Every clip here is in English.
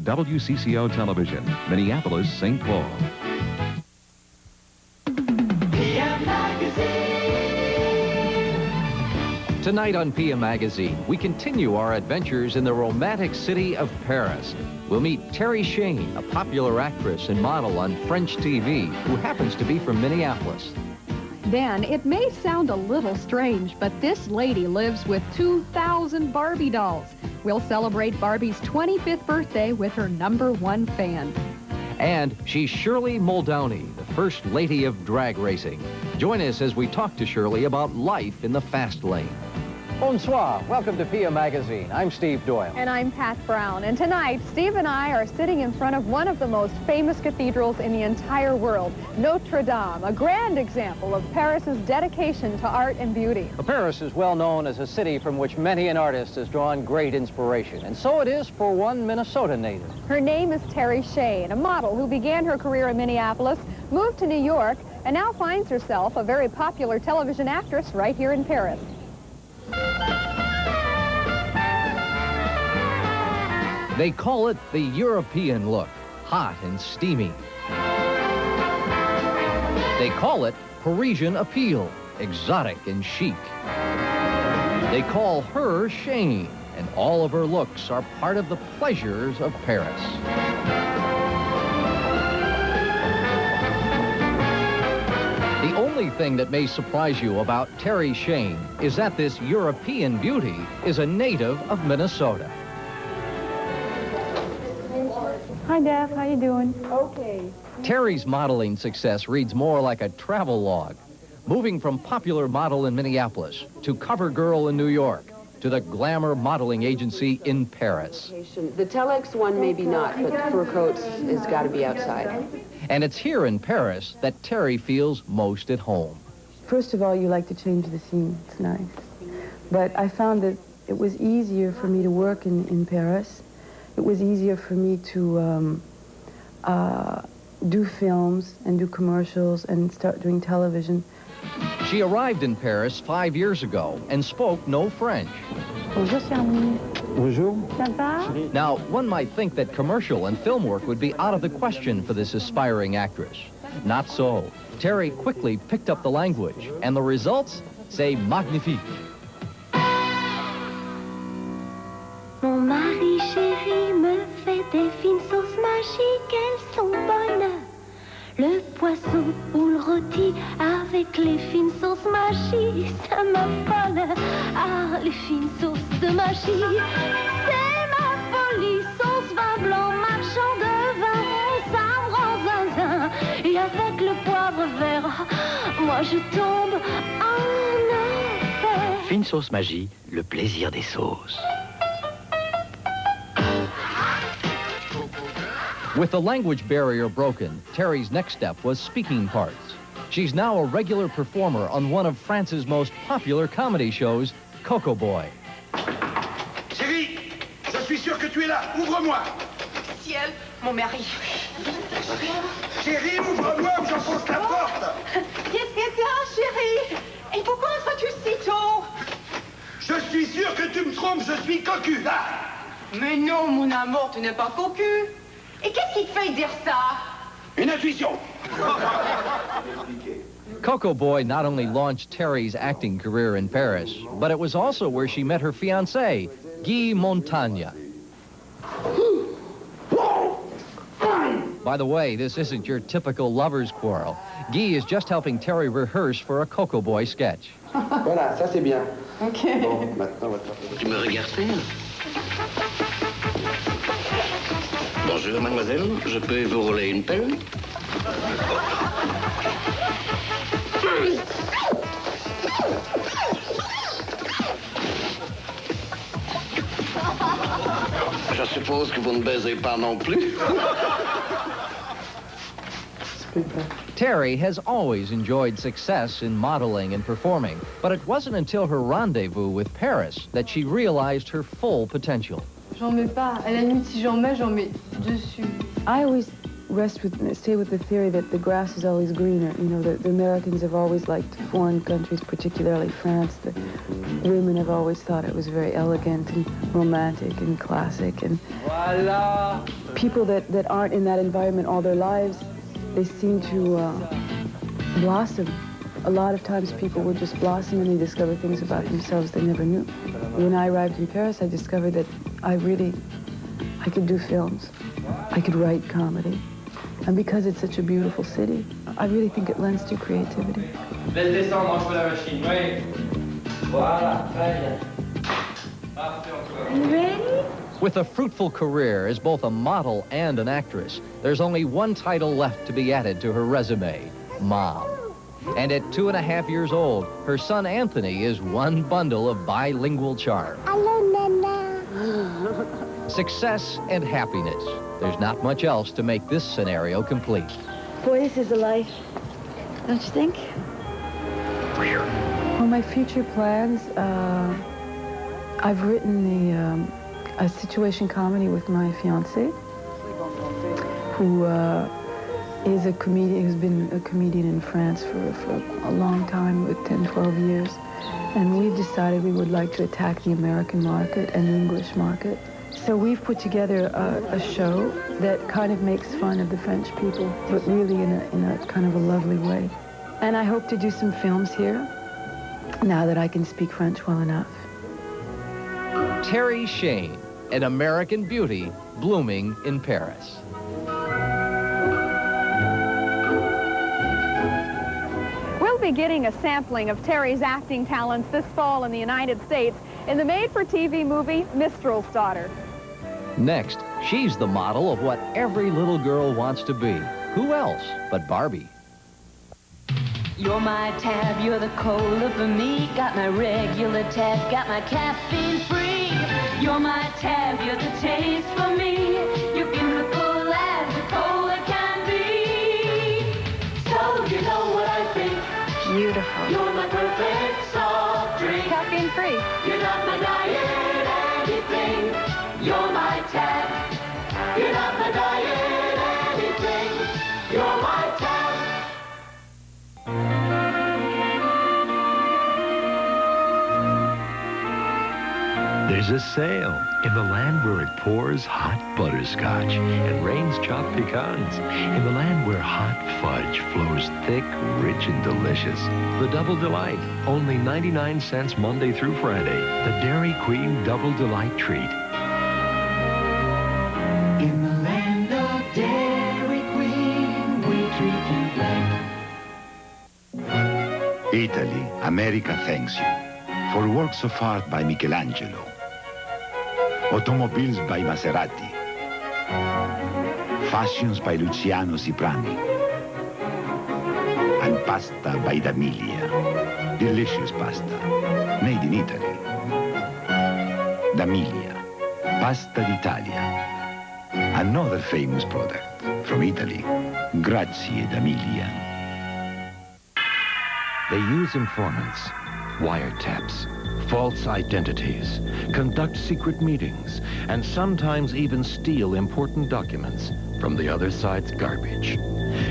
WCCO Television, Minneapolis, St. Paul. Tonight on PM Magazine, we continue our adventures in the romantic city of Paris. We'll meet Terry Shane, a popular actress and model on French TV, who happens to be from Minneapolis. Then, it may sound a little strange, but this lady lives with 2,000 Barbie dolls. We'll celebrate Barbie's 25th birthday with her #1 fan. And she's Shirley Muldowney, the first lady of drag racing. Join us as we talk to Shirley about life in the fast lane. Bonsoir. Welcome to PM Magazine. I'm Steve Doyle. And I'm Pat Brown. And tonight, Steve and I are sitting in front of one of the most famous cathedrals in the entire world, Notre Dame, a grand example of Paris's dedication to art and beauty. Paris is well known as a city from which many an artist has drawn great inspiration, and so it is for one Minnesota native. Her name is Terry Shane, a model who began her career in Minneapolis, moved to New York, and now finds herself a very popular television actress right here in Paris. They call it the European look, hot and steamy. They call it Parisian appeal, exotic and chic. They call her Shane, and all of her looks are part of the pleasures of Paris. The only thing that may surprise you about Terry Shane is that this European beauty is a native of Minnesota. Hi, Deb. How you doing? Okay. Terry's modeling success reads more like a travel log, moving from popular model in Minneapolis to cover girl in New York to the glamour modeling agency in Paris. The Telex one maybe not, but fur coats has got to be outside. And it's here in Paris that Terry feels most at home. First of all, you like to change the scene. It's nice. But I found that it was easier for me to work in Paris. It was easier for me to do films and do commercials and start doing television. She arrived in Paris 5 years ago and spoke no French. Bonjour, Charlie. Bonjour. Ça va? Now, one might think that commercial and film work would be out of the question for this aspiring actress. Not so. Terry quickly picked up the language, and the results, c'est magnifique. Mon mari chéri me fait des fines sauces magiques, elles sont bonnes. Le poisson ou le rôti avec les fines sauces magiques, ça m'affole. Ah, les fines sauces de magie, c'est ma folie. Sauce vin blanc, marchand de vin, ça me rend zinzin. Et avec le poivre vert, moi je tombe en enfer. Fine sauce magie, le plaisir des sauces. With the language barrier broken, Terry's next step was speaking parts. She's now a regular performer on one of France's most popular comedy shows, Coco Boy. Chérie, je suis sûr que tu es là. Ouvre-moi. Ciel, mon mari. Chérie, ouvre-moi ou j'enfonce la porte. Qu'est-ce que c'est, chérie? Et pourquoi entres-tu si tôt? Je suis sûr que tu me trompes, je suis cocu. Là. Mais non, mon amour, tu n'es pas cocu. Et qu'est-ce qui te fait dire ça? Une intuition. Coco Boy not only launched Terry's acting career in Paris, but it was also where she met her fiancé, Guy Montagne. By the way, this isn't your typical lover's quarrel. Guy is just helping Terry rehearse for a Coco Boy sketch. Voilà, ça c'est bien. Ok. Bon, maintenant, on va te... Tu me regardes faire? Bonjour, mademoiselle. Je peux vous rouler une pelle? Je suppose que vous ne baisez pas non plus. Terry has always enjoyed success in modeling and performing, but it wasn't until her rendezvous with Paris that she realized her full potential. J'en mets pas. À la limite, si j'en mets dessus. I always stay with the theory that the grass is always greener. You know, the Americans have always liked foreign countries, particularly France. The women have always thought it was very elegant and romantic and classic. And voila. People that aren't in that environment all their lives, they seem to blossom. A lot of times people would just blossom and they discover things about themselves they never knew. When I arrived in Paris, I discovered that I could do films. I could write comedy. And because it's such a beautiful city, I really think it lends to creativity. You ready? With a fruitful career as both a model and an actress, there's only one title left to be added to her resume, Mom. And at 2.5 years old, her son Anthony is one bundle of bilingual charm. Hello, Nana. Success and happiness. There's not much else to make this scenario complete. Boy, this is a life, don't you think? Well, my future plans, I've written a situation comedy with my fiancé, who is a comedian, who's been a comedian in France for a long time, with 10, 12 years. And we've decided we would like to attack the American market and the English market. So we've put together a show that kind of makes fun of the French people, but really in a kind of a lovely way. And I hope to do some films here, now that I can speak French well enough. Terry Shane, an American beauty blooming in Paris. We'll be getting a sampling of Terry's acting talents this fall in the United States in the made-for-TV movie Mistral's Daughter. Next, she's the model of what every little girl wants to be. Who else but Barbie? You're my tab, you're the cola for me. Got my regular tab, got my caffeine free. You're my tab, you're the taste for me. You're beautiful as a cola can be. So you know what I think. Beautiful. You're my perfect soft drink. Caffeine free. You're not my diet anything. You're my tab. You're not my diet anything. You're my tab. There's a sale in the land where it pours hot butterscotch and rains chopped pecans. In the land where hot fudge flows thick, rich, and delicious. The Double Delight, only 99 cents Monday through Friday. The Dairy Queen Double Delight treat. In the land of Dairy Queen, we treat you black. Italy, America thanks you for works of art by Michelangelo, automobiles by Maserati, fashions by Luciano Ciprani, and pasta by D'Amelia. Delicious pasta, made in Italy. D'Amelia, Pasta d'Italia. Another famous product from Italy. Grazie D'Amelia. They use informants, wiretaps, false identities, conduct secret meetings, and sometimes even steal important documents from the other side's garbage.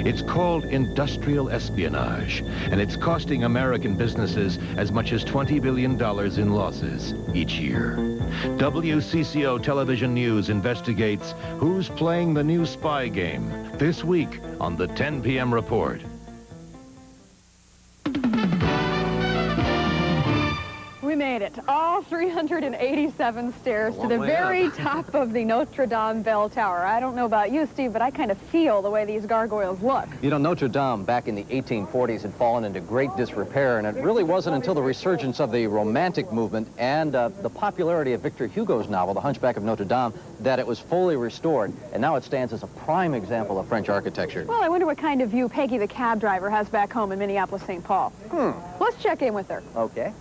It's called industrial espionage, and it's costing American businesses as much as $20 billion in losses each year. WCCO Television News investigates who's playing the new spy game this week on the 10 p.m. report. We made it, all 387 stairs to the very top of the Notre Dame bell tower. I don't know about you, Steve, but I kind of feel the way these gargoyles look. You know, Notre Dame back in the 1840s had fallen into great disrepair, and it really wasn't until the resurgence of the Romantic movement and the popularity of Victor Hugo's novel, The Hunchback of Notre Dame, that it was fully restored. And now it stands as a prime example of French architecture. Well, I wonder what kind of view Peggy the cab driver has back home in Minneapolis, St. Paul. Let's check in with her. Okay.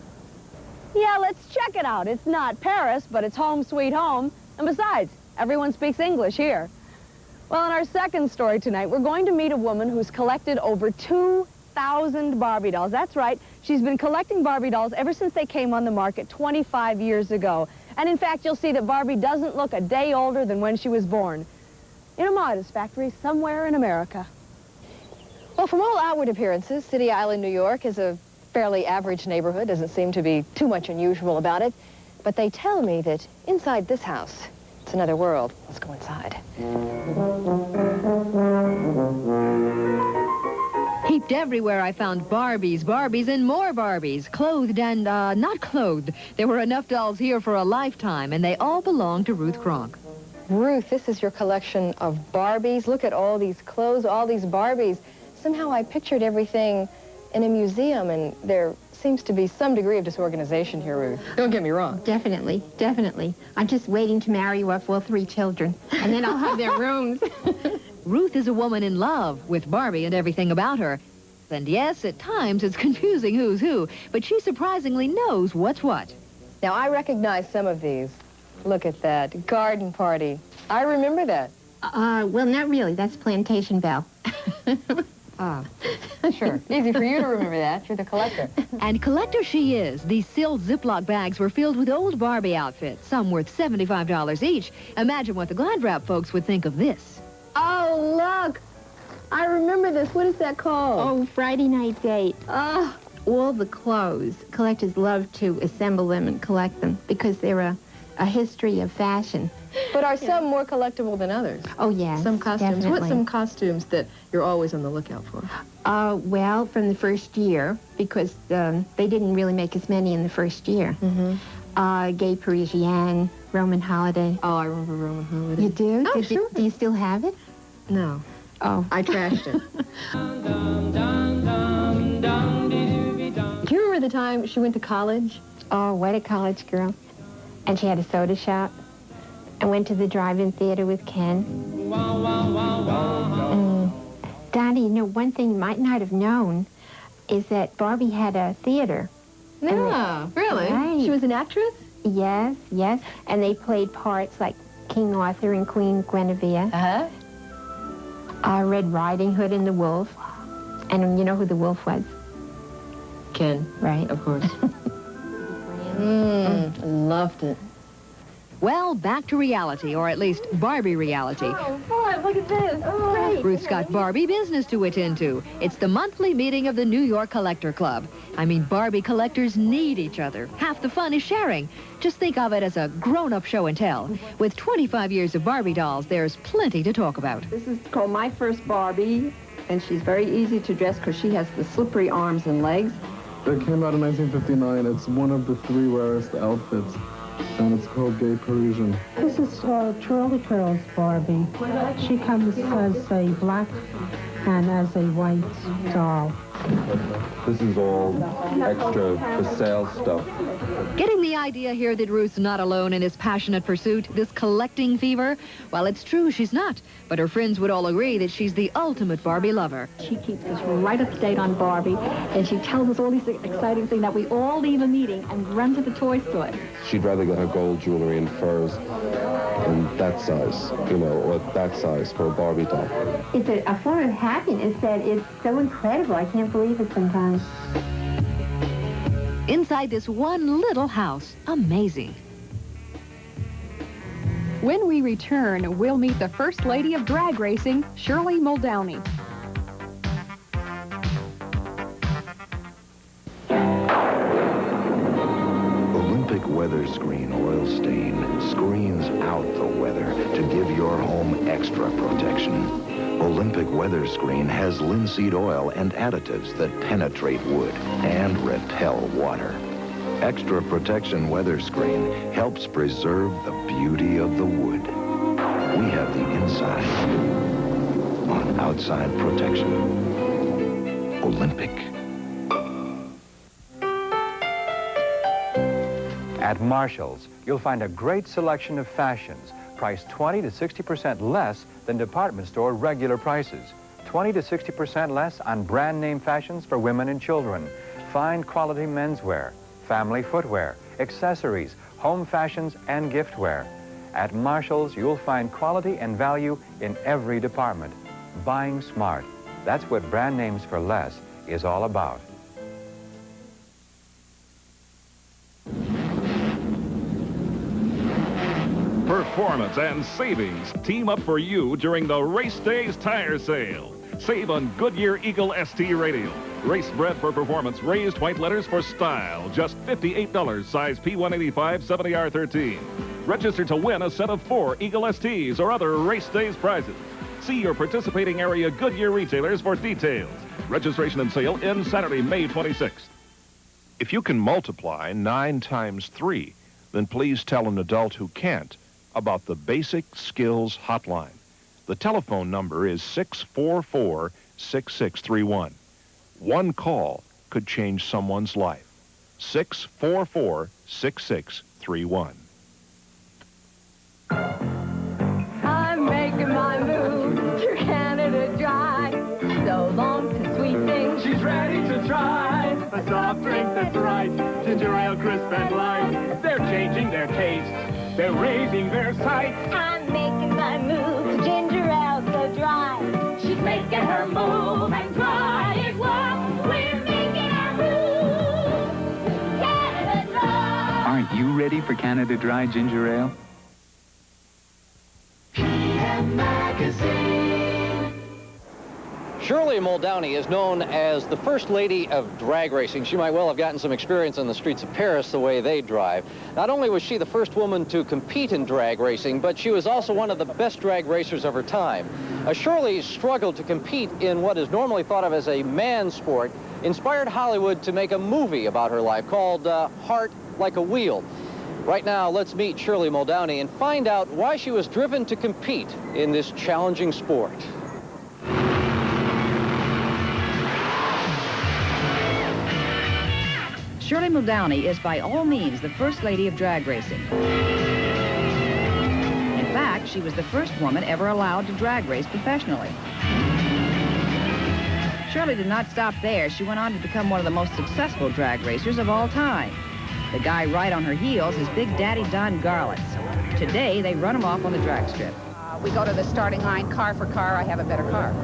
Yeah, let's check it out. It's not Paris, but it's home sweet home. And besides, everyone speaks English here. Well, in our second story tonight, we're going to meet a woman who's collected over 2,000 Barbie dolls. That's right. She's been collecting Barbie dolls ever since they came on the market 25 years ago. And in fact, you'll see that Barbie doesn't look a day older than when she was born. in a modest factory somewhere in America. Well, from all outward appearances, City Island, New York is a fairly average neighborhood. Doesn't seem to be too much unusual about it. But they tell me that inside this house, it's another world. Let's go inside. Heaped everywhere, I found Barbies, Barbies, and more Barbies, clothed and, not clothed. There were enough dolls here for a lifetime, and they all belong to Ruth Kronk. Ruth, this is your collection of Barbies. Look at all these clothes, all these Barbies. Somehow I pictured everything in a museum, and there seems to be some degree of disorganization here, Ruth. Don't get me wrong. Definitely, definitely. I'm just waiting to marry you off all 3 children, and then I'll have their rooms. Ruth is a woman in love with Barbie and everything about her. And yes, at times it's confusing who's who, but she surprisingly knows what's what. Now, I recognize some of these. Look at that. Garden Party. I remember that. Well, not really. That's Plantation Belle. Sure. Easy for you to remember that. You're the collector. And collector she is. These sealed Ziploc bags were filled with old Barbie outfits, some worth $75 each. Imagine what the Glad Wrap folks would think of this. Oh, look. I remember this. What is that called? Oh, Friday Night Date. Oh. All the clothes. Collectors love to assemble them and collect them because they're a history of fashion. But are some more collectible than others? Oh, yes. Some costumes. Definitely. What's some costumes that you're always on the lookout for? Well, from the first year, because they didn't really make as many in the first year. Mm-hmm. Gay Parisienne, Roman Holiday. Oh, I remember Roman Holiday. You do? Oh, sure. Do you still have it? No. Oh. I trashed it. Do you remember the time she went to college? Oh, what a college girl. And she had a soda shop. And went to the drive-in theater with Ken. Donnie, you know, one thing you might not have known is that Barbie had a theater. Yeah, really? Right. She was an actress? Yes, yes. And they played parts like King Arthur and Queen Guinevere. Uh-huh. Red Riding Hood and the Wolf. And you know who the wolf was? Ken. Right. Of course. Loved it. Well, back to reality, or at least Barbie reality. Oh, boy, look at this. Oh, great. Ruth's got Barbie business to attend to. It's the monthly meeting of the New York Collector Club. I mean, Barbie collectors need each other. Half the fun is sharing. Just think of it as a grown-up show and tell. With 25 years of Barbie dolls, there's plenty to talk about. This is called My First Barbie, and she's very easy to dress because she has the slippery arms and legs. It came out in 1959. It's one of the 3 rarest outfits, and it's called Gay Parisian. This is Twirly Twirls Barbie. She comes as a black and as a white doll. This is all extra for sale stuff. Getting the idea here that Ruth's not alone in his passionate pursuit, this collecting fever? Well, it's true, she's not. But her friends would all agree that she's the ultimate Barbie lover. She keeps us right up to date on Barbie, and she tells us all these exciting things that we all leave a meeting and run to the toy store. She'd rather get her gold jewelry and furs in that size, you know, or that size for a Barbie doll. It's a form of happiness that is so incredible. I can't believe it sometimes. Inside this one little house, amazing. When we return, we'll meet the First Lady of Drag Racing, Shirley Muldowney. Olympic Weather Screen Oil Stain screens out the weather to give your home extra protection. Olympic Weather Screen has linseed oil and additives that penetrate wood and repel water. Extra Protection Weather Screen helps preserve the beauty of the wood. We have the inside on outside protection. Olympic. At Marshall's, you'll find a great selection of fashions, priced 20 to 60% less than department store regular prices. 20 to 60% less on brand name fashions for women and children. Fine quality menswear, family footwear, accessories, home fashions, and giftware. At Marshall's, you'll find quality and value in every department. Buying smart. That's what brand names for less is all about. Performance and savings team up for you during the Race Days Tire Sale. Save on Goodyear Eagle ST Radial. Race bred for performance, raised white letters for style. Just $58, size P185, 70R13. Register to win a set of 4 Eagle STs or other Race Days prizes. See your participating area Goodyear retailers for details. Registration and sale ends Saturday, May 26th. If you can multiply 9 times 3, then please tell an adult who can't about the Basic Skills Hotline. The telephone number is 644-6631. One call could change someone's life. 644-6631. I'm making my move to Canada Dry. So long to sweet things. She's ready to try a soft drink that's right. Ginger ale, crisp and light. They're changing their taste. They're raising their sight. I'm making my move to ginger ale so dry. She's making her move and dry is what we're making our move. Canada Dry. Aren't you ready for Canada Dry Ginger Ale? PM Magazine. Shirley Muldowney is known as the first lady of drag racing. She might well have gotten some experience on the streets of Paris the way they drive. Not only was she the first woman to compete in drag racing, but she was also one of the best drag racers of her time. Shirley struggled to compete in what is normally thought of as a man's sport, inspired Hollywood to make a movie about her life called Heart Like a Wheel. Right now, let's meet Shirley Muldowney and find out why she was driven to compete in this challenging sport. Shirley Muldowney is by all means the first lady of drag racing. In fact, she was the first woman ever allowed to drag race professionally. Shirley did not stop there. She went on to become one of the most successful drag racers of all time. The guy right on her heels is Big Daddy Don Garlitz. Today, they run him off on the drag strip. We go to the starting line, car for car, I have a better car.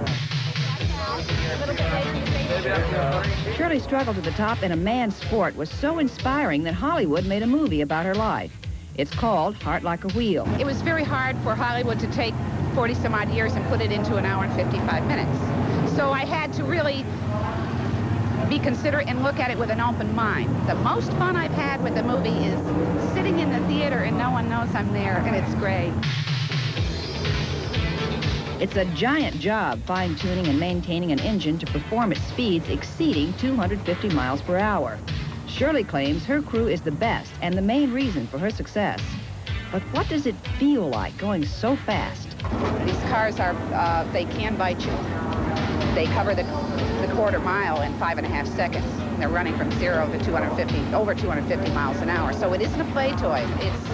Shirley struggled to the top in a man's sport was so inspiring that Hollywood made a movie about her life. It's called Heart Like a Wheel. It was very hard for Hollywood to take 40-some-odd years and put it into an hour and 55 minutes. So I had to really be considerate and look at it with an open mind. The most fun I've had with the movie is sitting in the theater and no one knows I'm there, and it's great. It's a giant job fine-tuning and maintaining an engine to perform at speeds exceeding 250 miles per hour. Shirley claims her crew is the best and the main reason for her success. But what does it feel like going so fast? These cars are, they can bite you. They cover the quarter mile in 5.5 seconds. They're running from 0 to 250, over 250 miles an hour. So it isn't a play toy. It's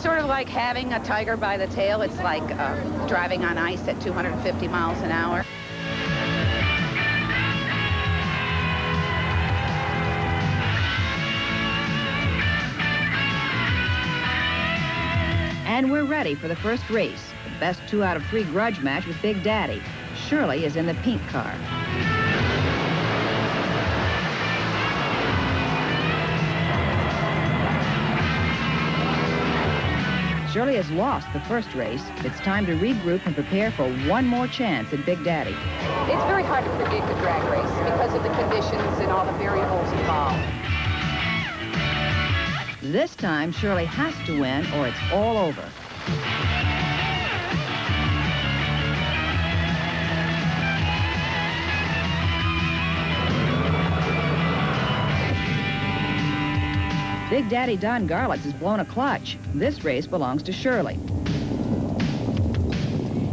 sort of like having a tiger by the tail. It's like driving on ice at 250 miles an hour. And we're ready for the first race. The best 2 out of 3 grudge match with Big Daddy. Shirley is in the pink car. Shirley has lost the first race. It's time to regroup and prepare for one more chance at Big Daddy. It's very hard to predict a drag race because of the conditions and all the variables involved. This time, Shirley has to win or it's all over. Big Daddy Don Garlitz has blown a clutch. This race belongs to Shirley.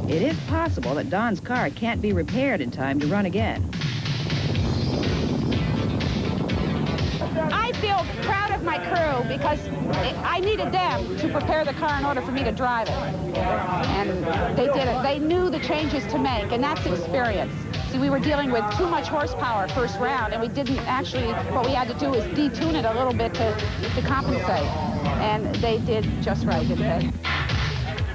It is possible that Don's car can't be repaired in time to run again. I feel proud of my crew because I needed them to prepare the car in order for me to drive it. And they did it. They knew the changes to make, and that's experience. See, we were dealing with too much horsepower first round, and we didn't actually, what we had to do is detune it a little bit to compensate. And they did just right, didn't they?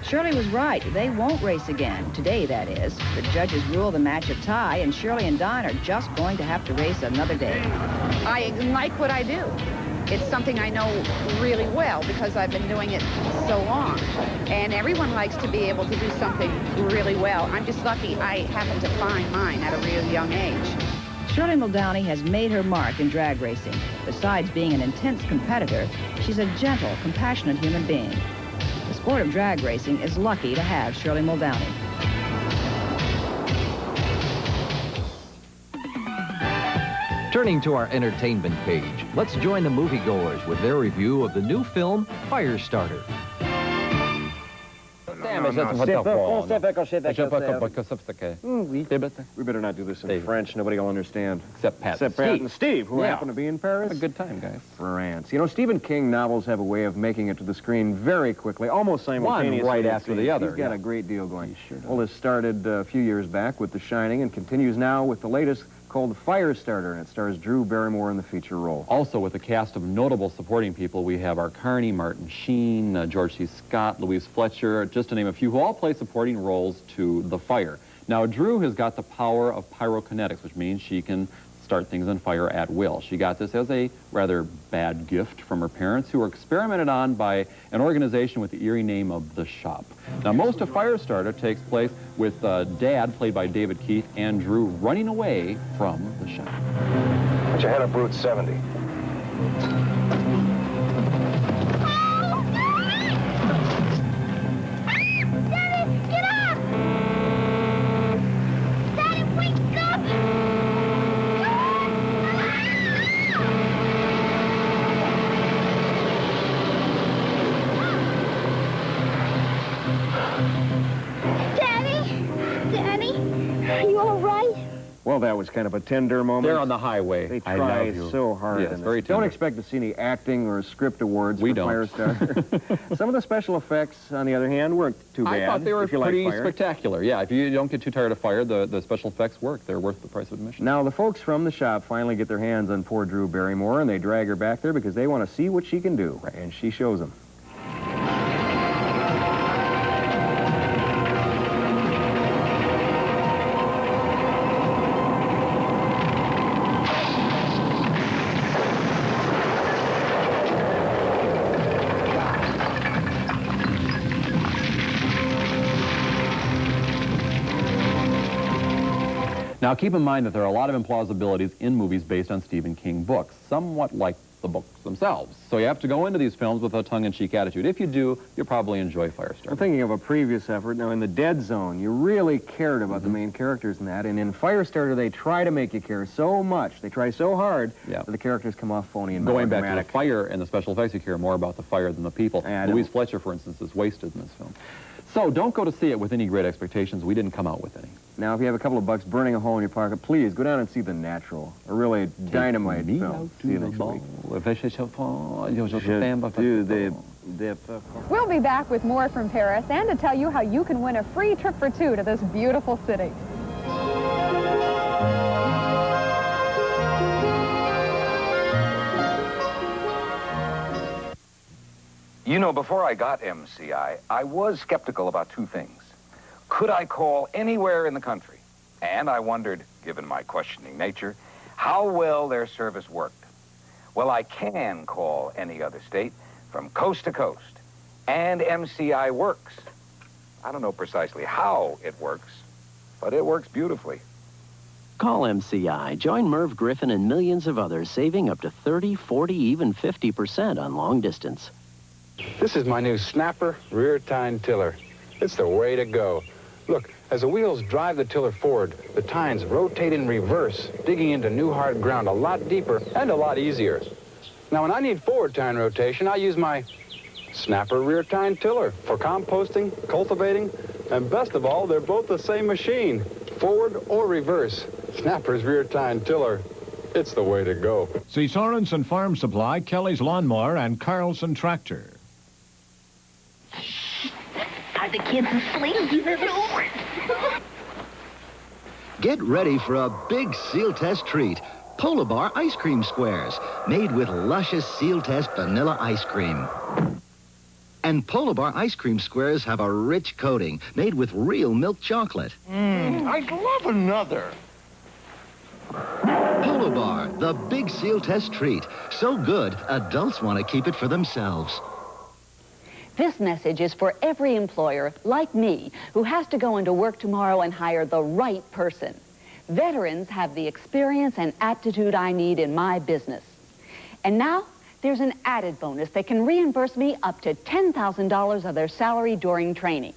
Shirley was right. They won't race again. Today, that is. The judges rule the match a tie, and Shirley and Don are just going to have to race another day. I like what I do. it's something I know really well because I've been doing it so long. And everyone likes to be able to do something really well. I'm just lucky I happened to find mine at a real young age. Shirley Muldowney has made her mark in drag racing. Besides being an intense competitor, she's a gentle, compassionate human being. The sport of drag racing is lucky to have Shirley Muldowney. Turning to our entertainment page, let's join the moviegoers with their review of the new film, Firestarter. We better not do this in French. Nobody will understand. Except Pat and Steve, who happen to be in Paris. Have a good time, guys. France. You know, Stephen King novels have a way of making it to the screen very quickly, almost simultaneously. One right after the other. He's got a great deal going. Well, this started a few years back with The Shining and continues now with the latest called Firestarter, and it stars Drew Barrymore in the feature role. Also, with a cast of notable supporting people, we have Art Carney, Martin Sheen, George C. Scott, Louise Fletcher, just to name a few, who all play supporting roles to the fire. Now, Drew has got the power of pyrokinetics, which means she can start things on fire at will. She got this as a rather bad gift from her parents, who were experimented on by an organization with the eerie name of The Shop. Now, most of Firestarter takes place with Dad, played by David Keith, and Drew running away from the shop. Put your head up Route 70. Well, that was kind of a tender moment. They're on the highway. They try so hard. Yes, very tender. Don't expect to see any acting or script awards for Firestarter. Some of the special effects, on the other hand, weren't too bad. I thought they were pretty like spectacular. Yeah, if you don't get too tired of fire, the special effects work. They're worth the price of admission. Now, the folks from The Shop finally get their hands on poor Drew Barrymore, and they drag her back there because they want to see what she can do. Right. And she shows them. Now, keep in mind that there are a lot of implausibilities in movies based on Stephen King books, somewhat like the books themselves. So you have to go into these films with a tongue-in-cheek attitude. If you do, you'll probably enjoy Firestarter. I'm thinking of a previous effort. Now, in The Dead Zone, you really cared about the main characters in that, and in Firestarter, they try to make you care so much. They try so hard that the characters come off phony and going back dramatic. to the fire and the special effects, you care more about the fire than the people. Louise Fletcher, for instance, is wasted in this film. So don't go to see it with any great expectations. We didn't come out with any. Now, if you have a couple of bucks burning a hole in your pocket, please go down and see The Natural, a really dynamite film. See you next week. We'll be back with more from Paris and to tell you how you can win a free trip for two to this beautiful city. You know, before I got MCI, I was skeptical about two things. Could I call anywhere in the country? And I wondered, given my questioning nature, how well their service worked. Well, I can call any other state from coast to coast, and MCI works. I don't know precisely how it works, but it works beautifully. Call MCI. Join Merv Griffin and millions of others saving up to 30, 40, even 50% on long distance. This is my new Snapper rear tine tiller. It's the way to go. Look, as the wheels drive the tiller forward, the tines rotate in reverse, digging into new hard ground a lot deeper and a lot easier. Now, when I need forward tine rotation, I use my Snapper rear tine tiller for composting, cultivating, and best of all, they're both the same machine, forward or reverse. Snapper's rear tine tiller. It's the way to go. See Sorensen Farm Supply, Kelly's Lawnmower, and Carlson Tractor. Are the kids asleep? Get ready for a big Seal Test treat. Polar Bar ice cream squares, made with luscious Seal Test vanilla ice cream. And Polar Bar ice cream squares have a rich coating, made with real milk chocolate. I'd love another. Polo Bar, the big seal test treat. So good, adults want to keep it for themselves. This message is for every employer, like me, who has to go into work tomorrow and hire the right person. Veterans have the experience and aptitude I need in my business. And now, there's an added bonus that can reimburse me up to $10,000 of their salary during training.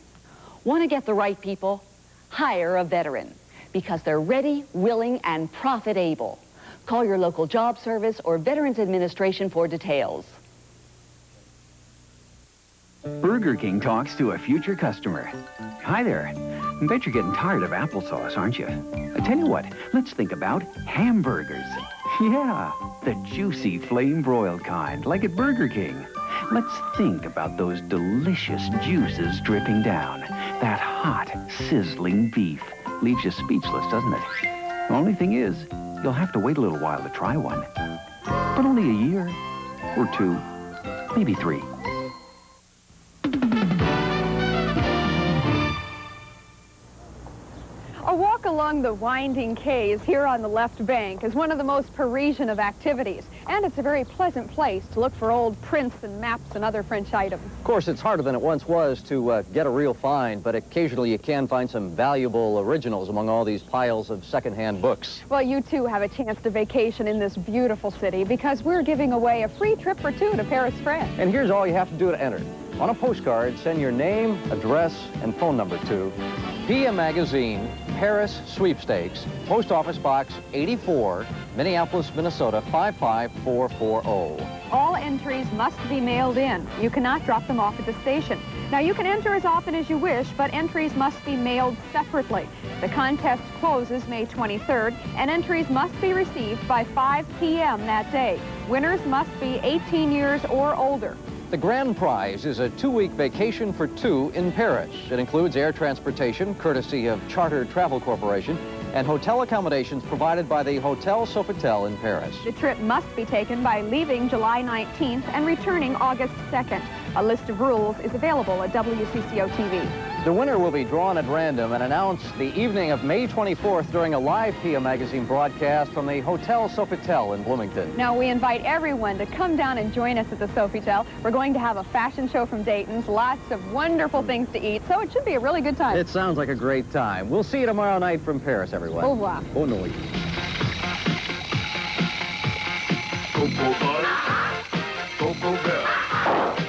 Want to get the right people? Hire a veteran, because they're ready, willing, and profit-able. Call your local job service or Veterans Administration for details. Burger King talks to a future customer. Hi there. I bet you're getting tired of applesauce, aren't you? I tell you what, let's think about hamburgers. Yeah, the juicy flame-broiled kind, like at Burger King. Let's think about those delicious juices dripping down. That hot, sizzling beef. Leaves you speechless, doesn't it? The only thing is, you'll have to wait a little while to try one. But only a year, or 2, maybe 3. A walk along the winding quays here on the left bank is one of the most Parisian of activities, and it's a very pleasant place to look for old prints and maps and other French items. Of course, it's harder than it once was to get a real find, but occasionally you can find some valuable originals among all these piles of secondhand books. Well, you too have a chance to vacation in this beautiful city because we're giving away a free trip or 2 to Paris, France. And here's all you have to do to enter. On a postcard, send your name, address, and phone number to PM Magazine, Paris Sweepstakes, Post Office Box 84, Minneapolis, Minnesota 55440. All entries must be mailed in. You cannot drop them off at the station. Now, you can enter as often as you wish, but entries must be mailed separately. The contest closes May 23rd, and entries must be received by 5 p.m. that day. Winners must be 18 years or older. The grand prize is a 2-week vacation for 2 in Paris. It includes air transportation, courtesy of Charter Travel Corporation, and hotel accommodations provided by the Hotel Sofitel in Paris. The trip must be taken by leaving July 19th and returning August 2nd. A list of rules is available at WCCO TV. The winner will be drawn at random and announced the evening of May 24th during a live PM Magazine broadcast from the Hotel Sofitel in Bloomington. Now, we invite everyone to come down and join us at the Sofitel. We're going to have a fashion show from Dayton's, lots of wonderful things to eat, so it should be a really good time. It sounds like a great time. We'll see you tomorrow night from Paris, everyone. Au revoir. Bonne nuit. Coco Buzz, Coco Bell.